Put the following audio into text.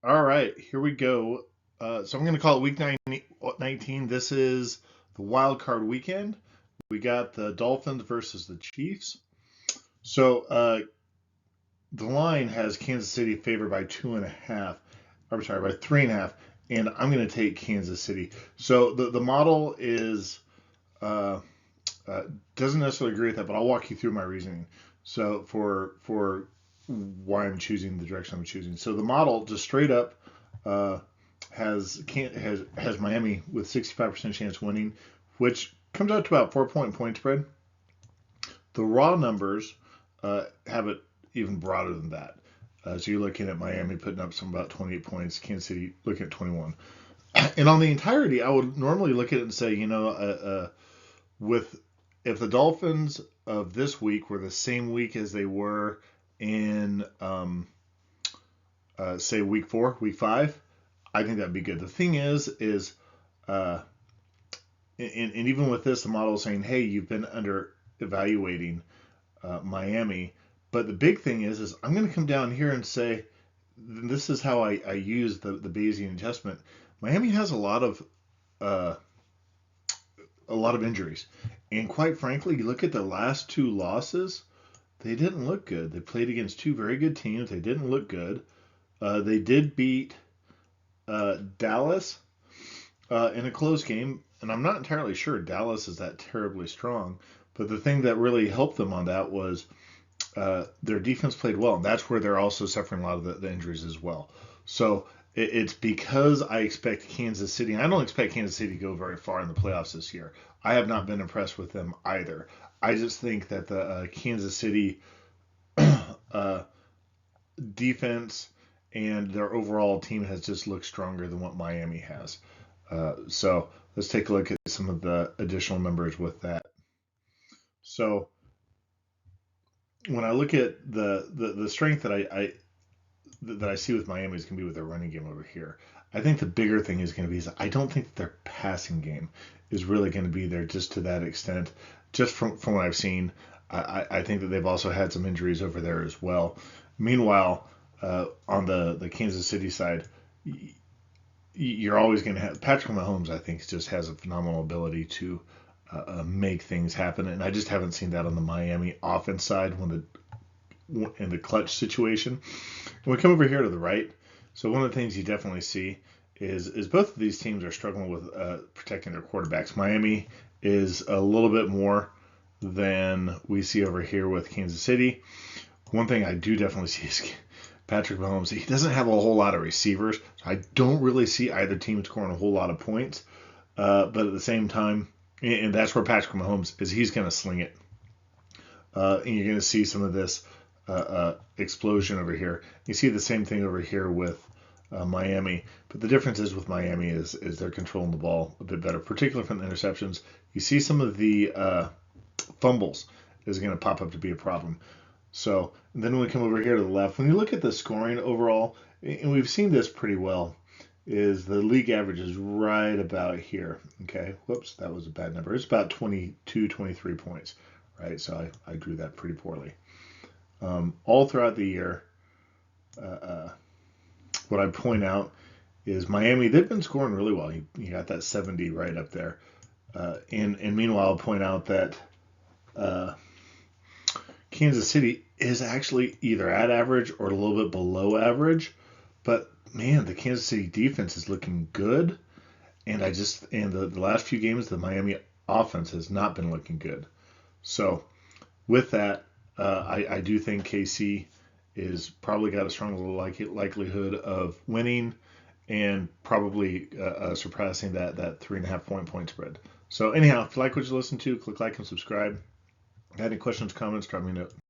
All right, here we go. So I'm going to call it week 19. This is the wild card weekend. We got the Dolphins versus the Chiefs. So the line has Kansas City favored by 2.5. I'm sorry, by 3.5, and I'm going to take Kansas City. So the model is uh, uh, doesn't necessarily agree with that, but I'll walk you through my reasoning. So for why I'm choosing the direction I'm choosing. So the model just straight up uh, has Miami with 65% chance winning, which comes out to about 4 point spread. The raw numbers have it even broader than that. So you're looking at Miami putting up some about 28 points, Kansas City looking at 21. And on the entirety, I would normally look at it and say, with if the Dolphins of this week were the same week as they were in say week 4, week 5, I think that'd be good. The thing is uh, and even with this, the model is saying, hey, you've been under evaluating Miami. But the big thing is I'm going to come down here and say, this is how I use the Bayesian adjustment. Miami has uh, a lot of injuries, and quite frankly, you look at the last two losses, they didn't look good. They played against two very good teams. They didn't look good. They did beat Dallas in a close game, and I'm not entirely sure Dallas is that terribly strong. But the thing that really helped them on that was their defense played well, and that's where they're also suffering a lot of the injuries as well. So it's because I expect Kansas City. I don't expect Kansas City to go very far in the playoffs this year. I have not been impressed with them either. I just think that the Kansas City uh, defense and their overall team has just looked stronger than what Miami has. So let's take a look at some of the additional numbers with that. So when I look at the strength that I see with Miami is going to be with their running game over here. I think the bigger thing is going to be is I don't think their passing game is really going to be there just to that extent. Just from what I've seen, I think that they've also had some injuries over there as well. Meanwhile, on the Kansas City side, you're always going to have Patrick Mahomes. I think just has a phenomenal ability to make things happen, and I just haven't seen that on the Miami offense side in the clutch situation. When we come over here to the right, so one of the things you definitely see is both of these teams are struggling with protecting their quarterbacks. Miami is a little bit more than we see over here with Kansas City. One thing I do definitely see is Patrick Mahomes. He doesn't have a whole lot of receivers. So I don't really see either team scoring a whole lot of points. But at the same time, and that's where Patrick Mahomes is. He's going to sling it. And you're going to see some of this explosion over here. You see the same thing over here with Miami, but the difference is with Miami is they're controlling the ball a bit better, particularly from the interceptions. You see some of the fumbles is going to pop up to be a problem. So then when we come over here to the left, when you look at the scoring overall, and we've seen this pretty well, is the league average is right about here. Okay, whoops, that was a bad number. It's about 22, 23 points, right? So I drew that pretty poorly. All throughout the year, uh, uh, what I point out is Miami, they've been scoring really well. You got that 70 right up there. And meanwhile, I'll point out that uh, Kansas City is actually either at average or a little bit below average. But man, the Kansas City defense is looking good. And the last few games, the Miami offense has not been looking good. So with that, I do think KC is probably got a strong likelihood of winning and probably surpassing that 3.5 point spread. So anyhow, if you like what you listen to, click like and subscribe. If you have any questions, comments, drop me a note.